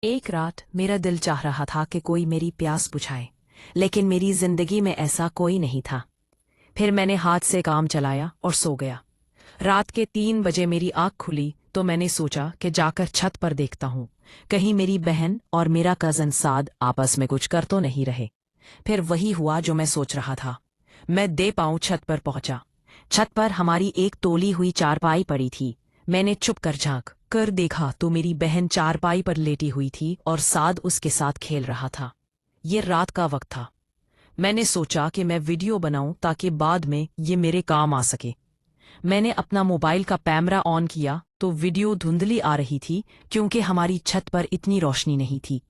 एक रात मेरा दिल चाह रहा था कि कोई मेरी प्यास बुझाए, लेकिन मेरी जिंदगी में ऐसा कोई नहीं था। फिर मैंने हाथ से काम चलाया और सो गया। रात के 3 बजे मेरी आँख खुली तो मैंने सोचा कि जाकर छत पर देखता हूँ, कहीं मेरी बहन और मेरा कजन साद आपस में कुछ कर तो नहीं रहे। फिर वही हुआ जो मैं सोच रहा था। मैं दे पाऊँ छत पर पहुंचा। छत पर हमारी एक तोली हुई चारपाई पड़ी थी। मैंने चुप कर झांक कर देखा तो मेरी बहन चारपाई पर लेटी हुई थी और साद उसके साथ खेल रहा था। ये रात का वक्त था। मैंने सोचा कि मैं वीडियो बनाऊं ताकि बाद में ये मेरे काम आ सके। मैंने अपना मोबाइल का कैमरा ऑन किया तो वीडियो धुंधली आ रही थी क्योंकि हमारी छत पर इतनी रोशनी नहीं थी।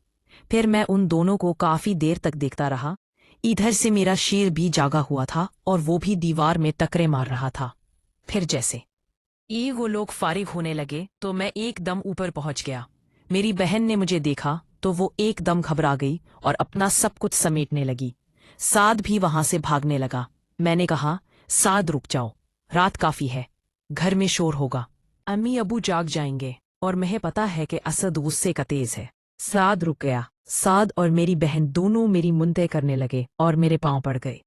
फिर मैं उन दोनों को काफी देर तक देखता रहा। इधर से मेरा शेर भी जागा हुआ था और वो भी दीवार में टकरे मार रहा था। फिर जैसे ये वो लोग फारिग होने लगे तो मैं एकदम ऊपर पहुंच गया। मेरी बहन ने मुझे देखा तो वो एकदम घबरा गई और अपना सब कुछ समेटने लगी। साद भी वहां से भागने लगा। मैंने कहा, साद रुक जाओ, रात काफी है, घर में शोर होगा, अम्मी अबू जाग जाएंगे और मुझे पता है कि असद गुस्से का तेज है। साद रुक गया। साद और मेरी बहन दोनों मेरी मुनते करने लगे और मेरे पांव पड़ गए।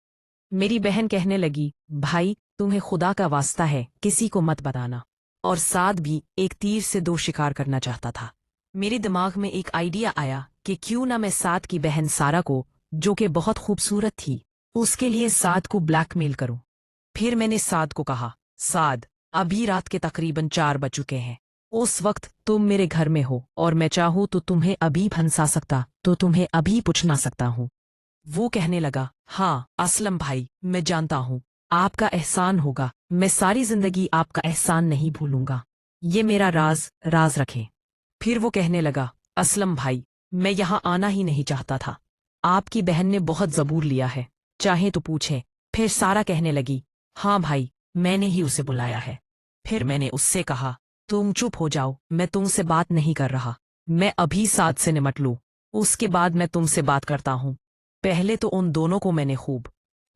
मेरी बहन कहने लगी, भाई तुम्हें खुदा का वास्ता है किसी को मत बताना। और साद भी एक तीर से दो शिकार करना चाहता था। मेरे दिमाग में एक आइडिया आया कि क्यों ना मैं साद की बहन सारा को, जो कि बहुत खूबसूरत थी, उसके लिए साद को ब्लैकमेल करूं। फिर मैंने साद को कहा, साद अभी रात के तकरीबन 4 बज चुके हैं। उस वक्त तुम मेरे घर में हो और मैं चाहूं तो तुम्हें अभी फंसा सकता, तो तुम्हें अभी पूछना सकता हूं। वो कहने लगा, हाँ असलम भाई, मैं जानता हूँ, आपका एहसान होगा, मैं सारी जिंदगी आपका एहसान नहीं भूलूंगा। ये मेरा राज राज रखें। फिर वो कहने लगा, असलम भाई, मैं यहाँ आना ही नहीं चाहता था, आपकी बहन ने बहुत जबूर लिया है, चाहे तो पूछें। फिर सारा कहने लगी, हाँ भाई, मैंने ही उसे बुलाया है। फिर मैंने उससे कहा, तुम चुप हो जाओ, मैं तुमसे बात नहीं कर रहा, मैं अभी साथ से निमट लूं, उसके बाद मैं तुमसे बात करता हूँ। पहले तो उन दोनों को मैंने खूब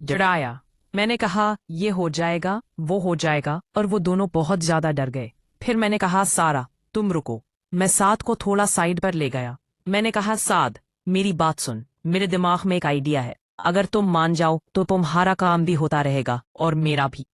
डराया। मैंने कहा, ये हो जाएगा वो हो जाएगा, और वो दोनों बहुत ज्यादा डर गए। फिर मैंने कहा, सारा तुम रुको। मैं साद को थोड़ा साइड पर ले गया। मैंने कहा, साद मेरी बात सुन, मेरे दिमाग में एक आइडिया है, अगर तुम मान जाओ तो तुम्हारा काम भी होता रहेगा और मेरा भी।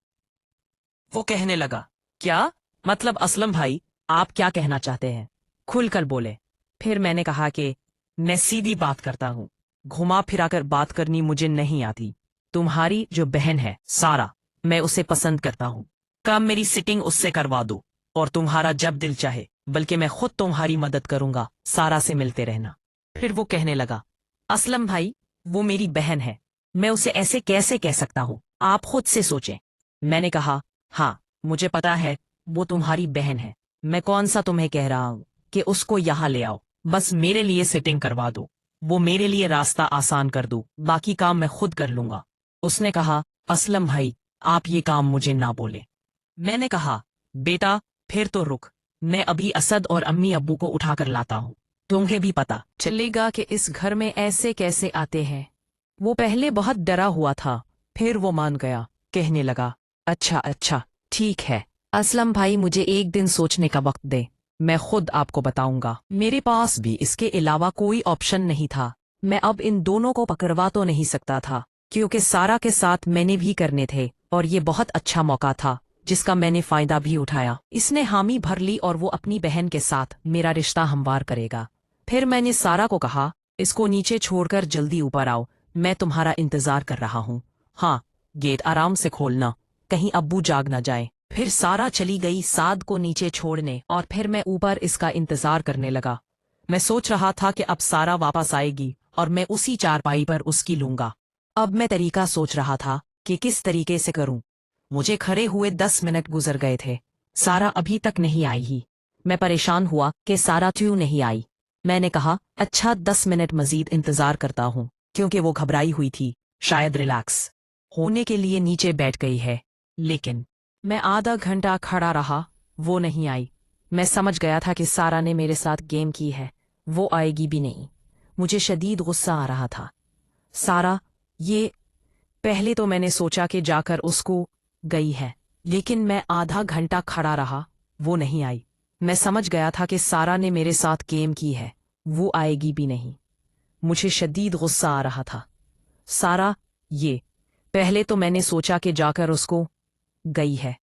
वो कहने लगा, क्या मतलब असलम भाई, आप क्या कहना चाहते हैं, खुलकर बोले। फिर मैंने कहा कि मैं सीधी बात करता हूँ, घुमा फिराकर बात करनी मुझे नहीं आती। तुम्हारी जो बहन है सारा, मैं उसे पसंद करता हूँ, कम मेरी सिटिंग उससे करवा दो, और तुम्हारा जब दिल चाहे, बल्कि मैं खुद तुम्हारी मदद करूंगा, सारा से मिलते रहना। फिर वो कहने लगा, असलम भाई, वो मेरी बहन है, मैं उसे ऐसे कैसे कह सकता हूँ, आप खुद से सोचें। मैंने कहा, हाँ मुझे पता है, वो तुम्हारी बहन है, मैं कौन सा तुम्हें कह रहा हूँ कि उसको यहाँ ले आओ, बस मेरे लिए सेटिंग करवा दो, वो मेरे लिए रास्ता आसान कर दो, बाकी काम मैं खुद कर लूंगा। उसने कहा, असलम भाई, आप ये काम मुझे ना बोले। मैंने कहा, बेटा फिर तो रुक, मैं अभी असद और अम्मी अब्बू को उठाकर लाता हूँ, तुम्हें भी पता चलेगा कि इस घर में ऐसे कैसे आते हैं। वो पहले बहुत डरा हुआ था, फिर वो मान गया, कहने लगा, अच्छा अच्छा ठीक है असलम भाई, मुझे एक दिन सोचने का वक्त दे, मैं खुद आपको बताऊंगा। मेरे पास भी इसके अलावा कोई ऑप्शन नहीं था। मैं अब इन दोनों को पकड़वा तो नहीं सकता था, क्योंकि सारा के साथ मैंने भी करने थे और ये बहुत अच्छा मौका था जिसका मैंने फायदा भी उठाया। इसने हामी भर ली और वो अपनी बहन के साथ मेरा रिश्ता हमवार करेगा। फिर मैंने सारा को कहा, इसको नीचे छोड़कर जल्दी ऊपर आओ, मैं तुम्हारा इंतजार कर रहा हूँ। हाँ, गेट आराम से खोलना, कहीं अब्बू जाग ना जाए। फिर सारा चली गई साद को नीचे छोड़ने और फिर मैं ऊपर इसका इंतजार करने लगा। मैं सोच रहा था कि अब सारा वापस आएगी और मैं उसी चारपाई पर उसकी लूंगा। अब मैं तरीका सोच रहा था कि किस तरीके से करूं। मुझे खड़े हुए 10 मिनट गुजर गए थे, सारा अभी तक नहीं आई ही। मैं परेशान हुआ कि सारा क्यों नहीं आई। मैंने कहा, अच्छा 10 मिनट मजीद इंतजार करता हूँ, क्योंकि वो घबराई हुई थी, शायद रिलैक्स होने के लिए नीचे बैठ गई है। लेकिन मैं आधा घंटा खड़ा रहा, वो नहीं आई। मैं समझ गया था कि सारा ने मेरे साथ गेम की है, वो आएगी भी नहीं। मुझे शदीद गुस्सा आ रहा था। सारा, ये पहले तो मैंने सोचा कि जाकर उसको गई है, लेकिन मैं आधा घंटा खड़ा रहा, वो नहीं आई। मैं समझ गया था कि सारा ने मेरे साथ गेम की है, وہ آئے گی بھی نہیں۔ مجھے شدید غصہ آ رہا تھا۔ سارا، یہ پہلے تو میں نے سوچا کہ جا کر اس کو گئی ہے،